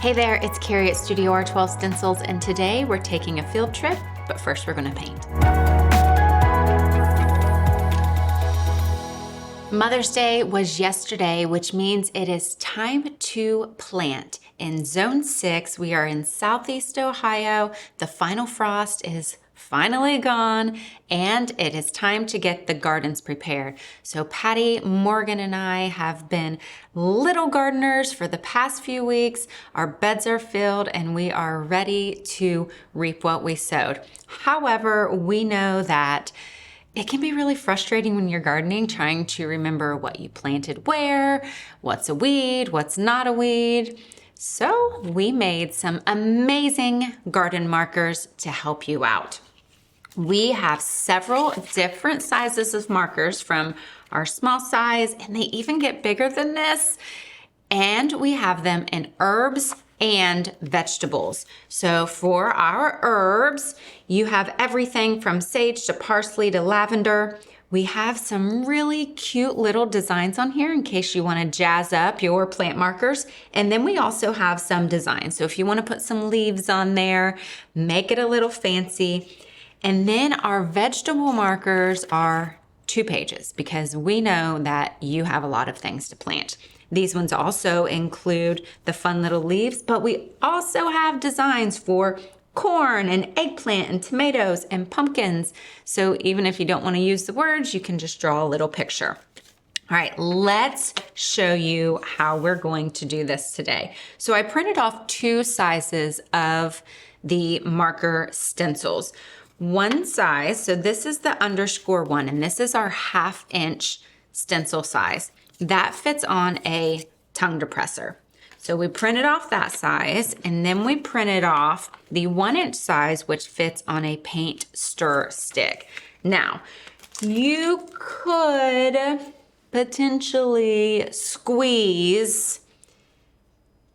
Hey there, it's Kari at StudioR12 Stencils, and today we're taking a field trip, but first we're gonna paint. Mother's Day was yesterday, which means it is time to plant. In Zone 6, we are in Southeast Ohio. The final frost is finally gone, and it is time to get the gardens prepared. So Patty, Morgan, and I have been little gardeners for the past few weeks. Our beds are filled and we are ready to reap what we sowed. However, we know that it can be really frustrating when you're gardening, trying to remember what you planted where, what's a weed, what's not a weed. So we made some amazing garden markers to help you out. We have several different sizes of markers, from our small size, and they even get bigger than this. And we have them in herbs and vegetables. So for our herbs, you have everything from sage to parsley to lavender. We have some really cute little designs on here in case you want to jazz up your plant markers. And then we also have some designs. So if you want to put some leaves on there, make it a little fancy. And then our vegetable markers are 2 pages because we know that you have a lot of things to plant. These ones also include the fun little leaves, but we also have designs for corn and eggplant and tomatoes and pumpkins. So even if you don't want to use the words, you can just draw a little picture. All right, let's show you how we're going to do this today. So I printed off 2 sizes of the marker stencils. One size, so this is the _1, and this is our 1/2 inch stencil size. That fits on a tongue depressor. So we printed off that size, and then we printed off the 1 inch size, which fits on a paint stir stick. Now, you could potentially squeeze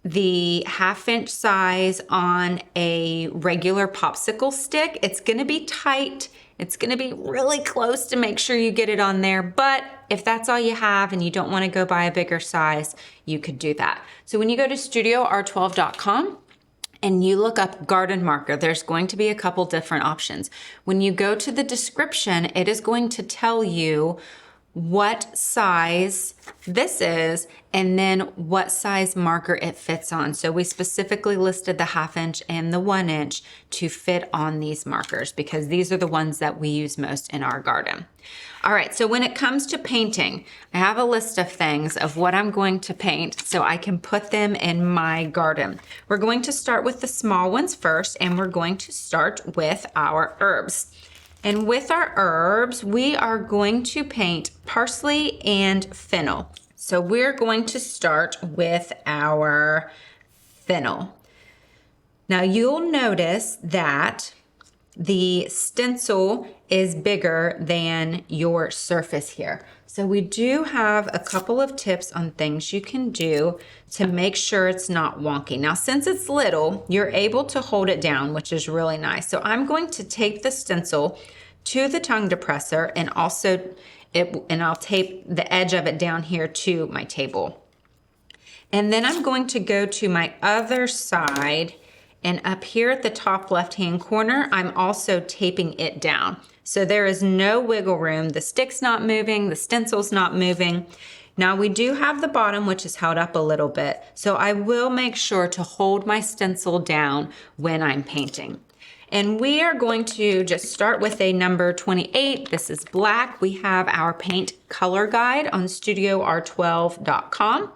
the 1/2 inch size on a regular popsicle stick. It's gonna be tight. It's gonna be really close to make sure you get it on there, but if that's all you have and you don't wanna go buy a bigger size, you could do that. So when you go to StudioR12.com and you look up garden marker, there's going to be a couple different options. When you go to the description, it is going to tell you what size this is and then what size marker it fits on. So we specifically listed the 1/2 inch and the 1 inch to fit on these markers because these are the ones that we use most in our garden. All right, so when it comes to painting, I have a list of things of what I'm going to paint so I can put them in my garden. We're going to start with the small ones first, and we're going to start with our herbs. And with our herbs, we are going to paint parsley and fennel. So we're going to start with our fennel. Now you'll notice that the stencil is bigger than your surface here. So we do have a couple of tips on things you can do to make sure it's not wonky. Now, since it's little, you're able to hold it down, which is really nice. So I'm going to tape the stencil to the tongue depressor, and I'll tape the edge of it down here to my table. And then I'm going to go to my other side, and up here at the top left-hand corner, I'm also taping it down. So there is no wiggle room. The stick's not moving, the stencil's not moving. Now we do have the bottom, which is held up a little bit. So I will make sure to hold my stencil down when I'm painting. And we are going to just start with a number 28. This is black. We have our paint color guide on StudioR12.com.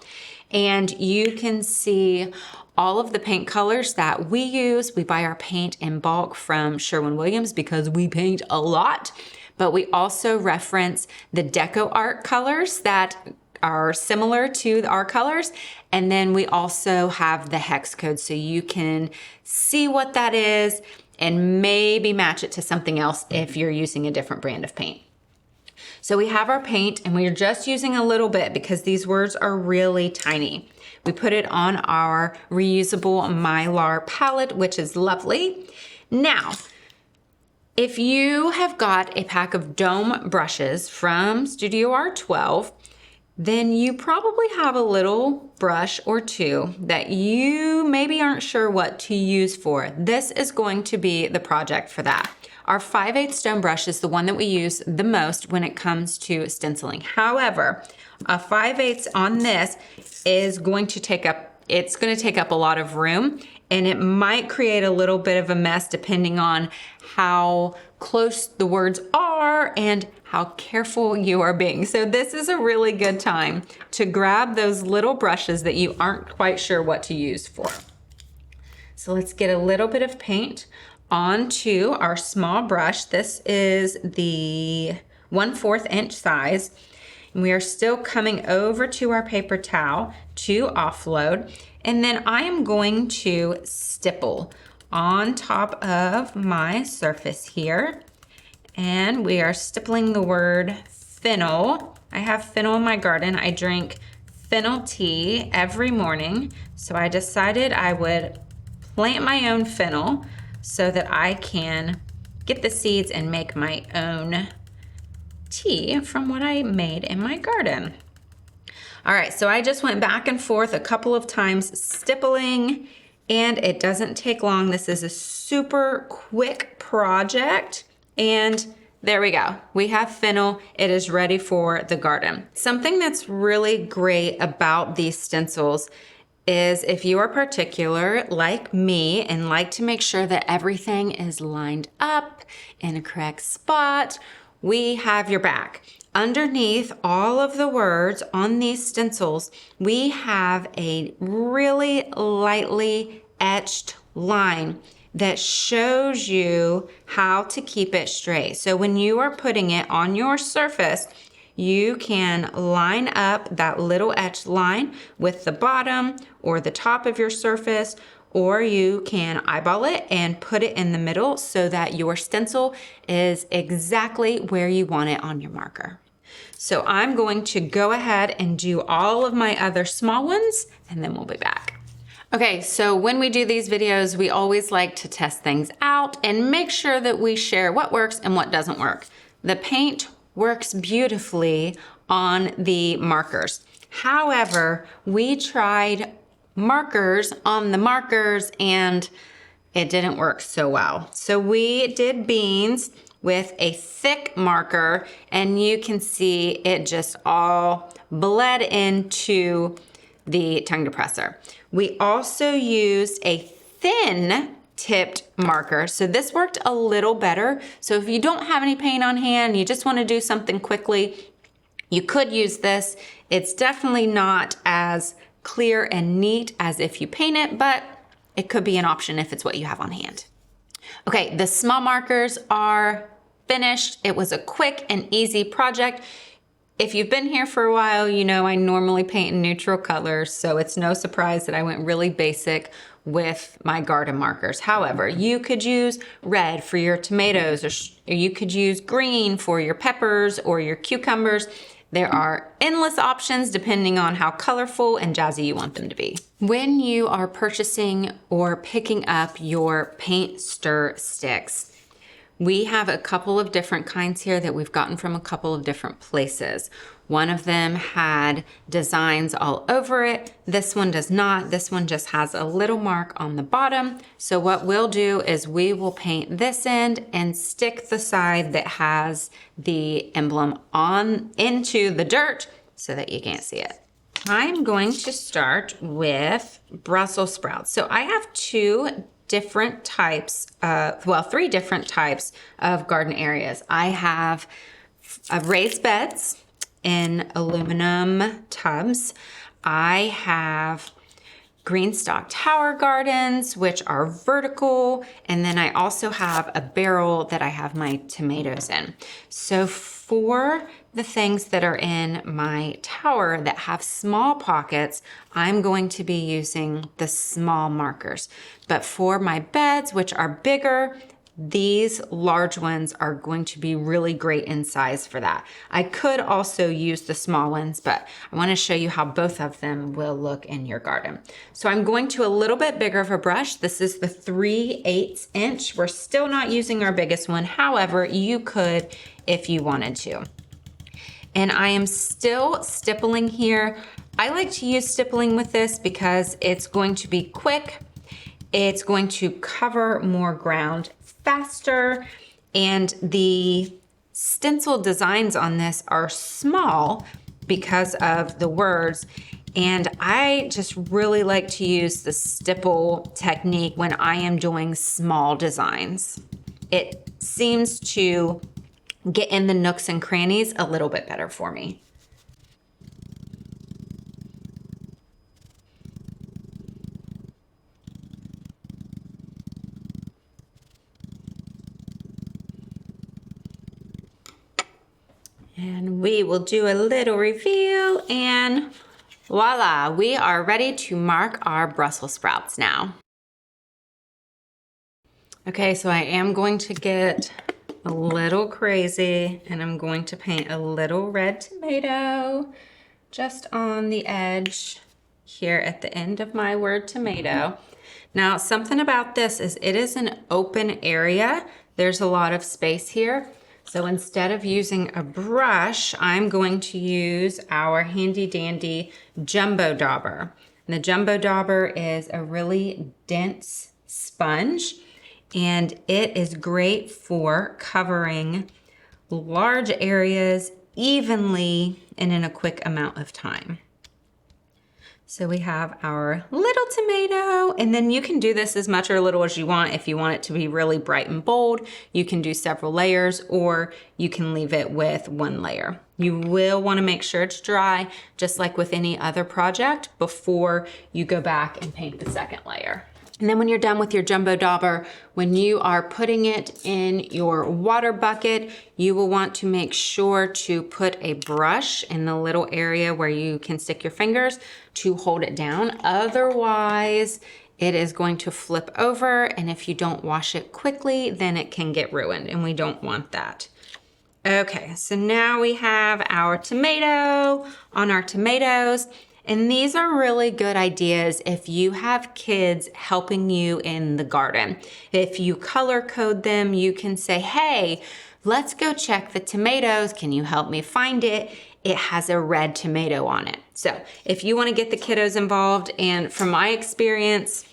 And you can see all of the paint colors that we use. We buy our paint in bulk from Sherwin-Williams because we paint a lot. But we also reference the Deco Art colors that are similar to our colors. And then we also have the hex code so you can see what that is and maybe match it to something else if you're using a different brand of paint. So we have our paint, and we're just using a little bit because these words are really tiny. We put it on our reusable Mylar palette, which is lovely. Now, if you have got a pack of dome brushes from StudioR12, then you probably have a little brush or two that you maybe aren't sure what to use for. This is going to be the project for that. Our 5/8 stone brush is the one that we use the most when it comes to stenciling. However, a 5/8 on this is going to take up, it's going to take up a lot of room, and it might create a little bit of a mess depending on how close the words are and how careful you are being. So this is a really good time to grab those little brushes that you aren't quite sure what to use for. So let's get a little bit of paint onto our small brush. This is the 1/4 inch size. And we are still coming over to our paper towel to offload. And then I am going to stipple on top of my surface here. And we are stippling the word fennel. I have fennel in my garden. I drink fennel tea every morning. So I decided I would plant my own fennel so that I can get the seeds and make my own tea from what I made in my garden. All right, so I just went back and forth a couple of times stippling, and it doesn't take long. This is a super quick project, and there we go. We have fennel. It is ready for the garden. Something that's really great about these stencils is if you are particular like me and like to make sure that everything is lined up in a correct spot, we have your back. Underneath all of the words on these stencils, we have a really lightly etched line that shows you how to keep it straight. So when you are putting it on your surface, you can line up that little etched line with the bottom or the top of your surface, or you can eyeball it and put it in the middle so that your stencil is exactly where you want it on your marker. So I'm going to go ahead and do all of my other small ones, and then we'll be back. Okay, so when we do these videos, we always like to test things out and make sure that we share what works and what doesn't work. The paint works beautifully on the markers. However, we tried markers on the markers and it didn't work so well. So we did beans with a thick marker, and you can see it just all bled into the tongue depressor. We also used a thin tipped marker. So this worked a little better. So if you don't have any paint on hand, you just want to do something quickly, you could use this. It's definitely not as clear and neat as if you paint it, but it could be an option if it's what you have on hand. Okay, the small markers are finished. It was a quick and easy project. If you've been here for a while, you know I normally paint in neutral colors, so it's no surprise that I went really basic with my garden markers. However, you could use red for your tomatoes, or you could use green for your peppers or your cucumbers. There are endless options depending on how colorful and jazzy you want them to be. When you are purchasing or picking up your paint stir sticks, we have a couple of different kinds here that we've gotten from a couple of different places. One of them had designs all over it. This one does not. This one just has a little mark on the bottom. So what we'll do is we will paint this end and stick the side that has the emblem on into the dirt so that you can't see it. I'm going to start with Brussels sprouts. So I have three different types of garden areas. I have raised beds in aluminum tubs. I have GreenStalk tower gardens, which are vertical. And then I also have a barrel that I have my tomatoes in. So for the things that are in my tower that have small pockets, I'm going to be using the small markers. But for my beds, which are bigger, these large ones are going to be really great in size for that. I could also use the small ones, but I want to show you how both of them will look in your garden. So I'm going to a little bit bigger of a brush. This is the 3/8 inch. We're still not using our biggest one. However, you could if you wanted to. And I am still stippling here. I like to use stippling with this because it's going to be quick. It's going to cover more ground faster. And the stencil designs on this are small because of the words. And I just really like to use the stipple technique when I am doing small designs. It seems to get in the nooks and crannies a little bit better for me. And we will do a little reveal, and voila, we are ready to mark our Brussels sprouts now. Okay, so I am going to get a little crazy, and I'm going to paint a little red tomato just on the edge here at the end of my word tomato. Now, something about this is it is an open area. There's a lot of space here. So instead of using a brush, I'm going to use our handy dandy Jumbo Dauber. And the Jumbo Dauber is a really dense sponge, and it is great for covering large areas evenly and in a quick amount of time. So we have our little tomato, and then you can do this as much or little as you want. If you want it to be really bright and bold, you can do several layers, or you can leave it with one layer. You will want to make sure it's dry, just like with any other project, before you go back and paint the second layer. And then when you're done with your Jumbo Dauber, when you are putting it in your water bucket, you will want to make sure to put a brush in the little area where you can stick your fingers to hold it down. Otherwise, it is going to flip over, and if you don't wash it quickly, then it can get ruined, and we don't want that. Okay, so now we have our tomato on our tomatoes. And these are really good ideas if you have kids helping you in the garden. If you color code them, you can say, hey, let's go check the tomatoes. Can you help me find it? It has a red tomato on it. So if you want to get the kiddos involved, and from my experience,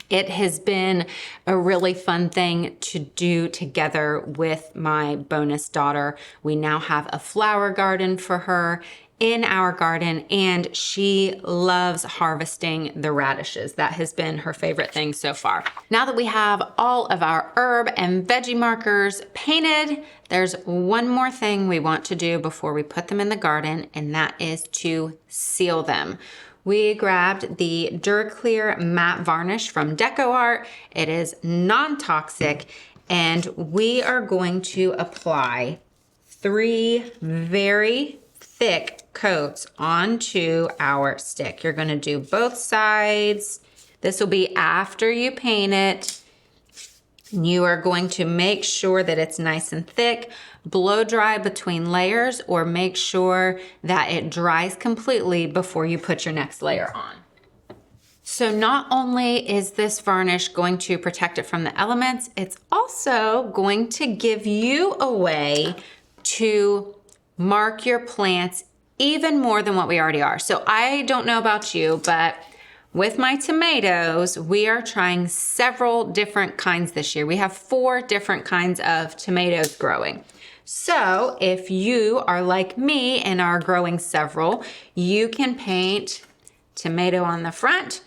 it has been a really fun thing to do together with my bonus daughter. We now have a flower garden for her in our garden, and she loves harvesting the radishes. That has been her favorite thing so far. Now that we have all of our herb and veggie markers painted, there's one more thing we want to do before we put them in the garden, and that is to seal them. We grabbed the DuraClear matte varnish from DecoArt. It is non-toxic, and we are going to apply 3 very thick coats onto our stick. You're going to do both sides. This will be after you paint it. You are going to make sure that it's nice and thick, blow dry between layers, or make sure that it dries completely before you put your next layer on. So not only is this varnish going to protect it from the elements, it's also going to give you a way to mark your plants even more than what we already are. So I don't know about you, but with my tomatoes, we are trying several different kinds this year. We have 4 different kinds of tomatoes growing. So if you are like me and are growing several, you can paint tomato on the front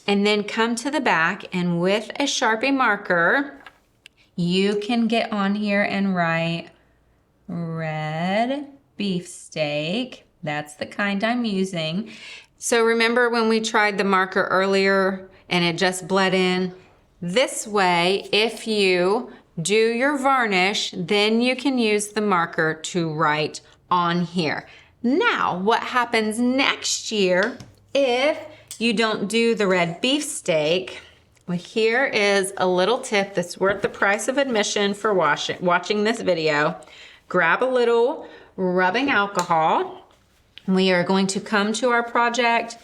and then come to the back, and with a Sharpie marker, you can get on here and write red beefsteak. That's the kind I'm using. So remember when we tried the marker earlier and it just bled in? This way, if you do your varnish, then you can use the marker to write on here. Now, what happens next year if you don't do the red beefsteak? Well, here is a little tip that's worth the price of admission for watching this video. Grab a little rubbing alcohol. We are going to come to our project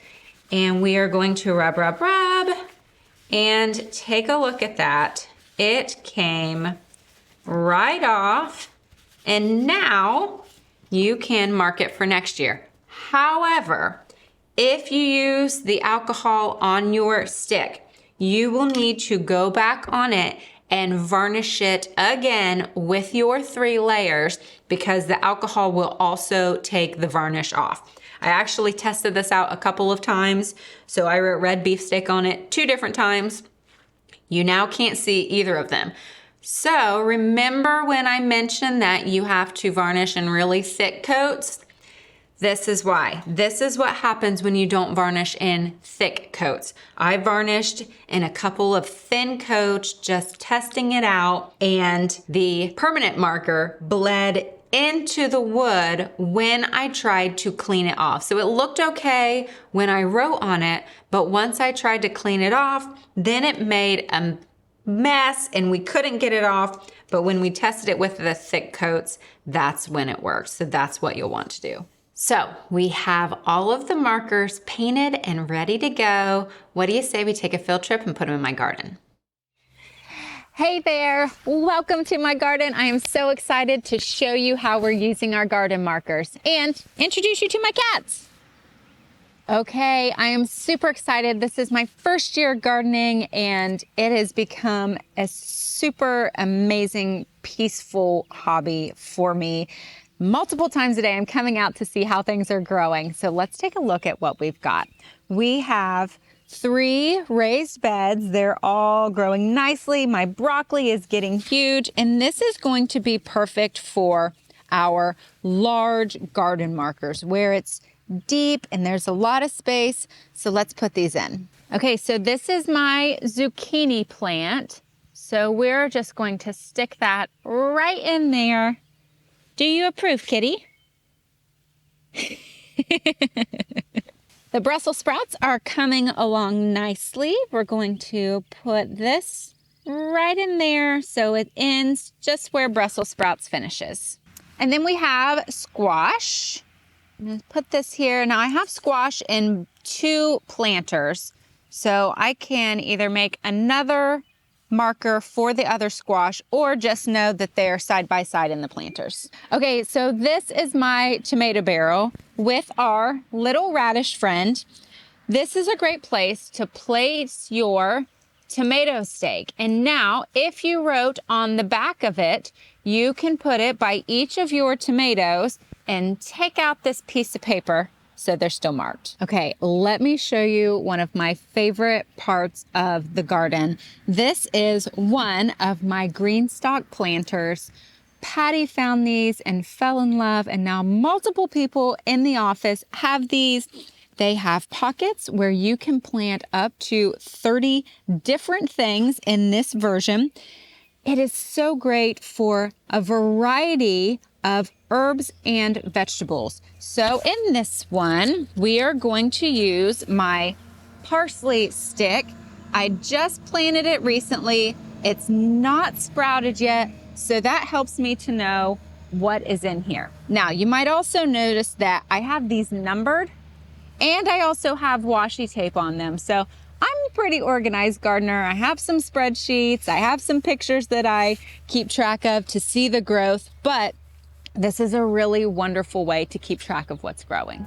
and we are going to rub, rub, rub, and take a look at that. It came right off, and now you can mark it for next year. However, if you use the alcohol on your stick, you will need to go back on it and varnish it again with your 3 layers because the alcohol will also take the varnish off. I actually tested this out a couple of times. So I wrote red beefsteak on it 2 different times. You now can't see either of them. So remember when I mentioned that you have to varnish in really thick coats? This is why. This is what happens when you don't varnish in thick coats. I varnished in a couple of thin coats, just testing it out, and the permanent marker bled into the wood when I tried to clean it off. So it looked okay when I wrote on it, but once I tried to clean it off, then it made a mess and we couldn't get it off. But when we tested it with the thick coats, that's when it works. So that's what you'll want to do. So we have all of the markers painted and ready to go. What do you say we take a field trip and put them in my garden? Hey there, welcome to my garden. I am so excited to show you how we're using our garden markers and introduce you to my cats. Okay, I am super excited. This is my first year gardening and it has become a super amazing, peaceful hobby for me. Multiple times a day, I'm coming out to see how things are growing. So let's take a look at what we've got. We have 3 raised beds. They're all growing nicely. My broccoli is getting huge, and this is going to be perfect for our large garden markers where it's deep and there's a lot of space. So let's put these in. Okay, so this is my zucchini plant. So we're just going to stick that right in there. Do you approve, kitty? The Brussels sprouts are coming along nicely. We're going to put this right in there so it ends just where Brussels sprouts finishes. And then we have squash. I'm going to put this here. Now I have squash in 2 planters, so I can either make another marker for the other squash or just know that they're side by side in the planters. Okay, so this is my tomato barrel with our little radish friend. This is a great place to place your tomato stake. And now if you wrote on the back of it, you can put it by each of your tomatoes and take out this piece of paper so they're still marked. Okay, let me show you one of my favorite parts of the garden. This is one of my GreenStalk planters. Patty found these and fell in love, and now multiple people in the office have these. They have pockets where you can plant up to 30 different things in this version. It is so great for a variety of herbs and vegetables. So in this one, we are going to use my parsley stick. I just planted it recently. It's not sprouted yet, so that helps me to know what is in here. Now, you might also notice that I have these numbered and I also have washi tape on them. So I'm a pretty organized gardener. I have some spreadsheets. I have some pictures that I keep track of to see the growth, but this is a really wonderful way to keep track of what's growing.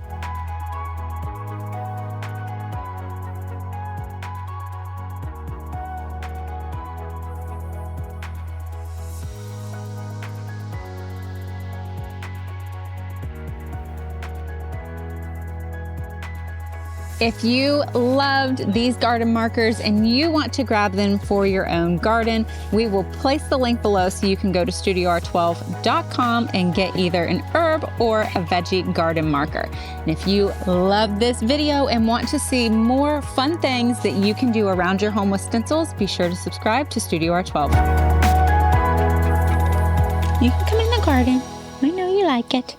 If you loved these garden markers and you want to grab them for your own garden, we will place the link below so you can go to StudioR12.com and get either an herb or a veggie garden marker. And if you love this video and want to see more fun things that you can do around your home with stencils, be sure to subscribe to StudioR12. You can come in the garden. I know you like it.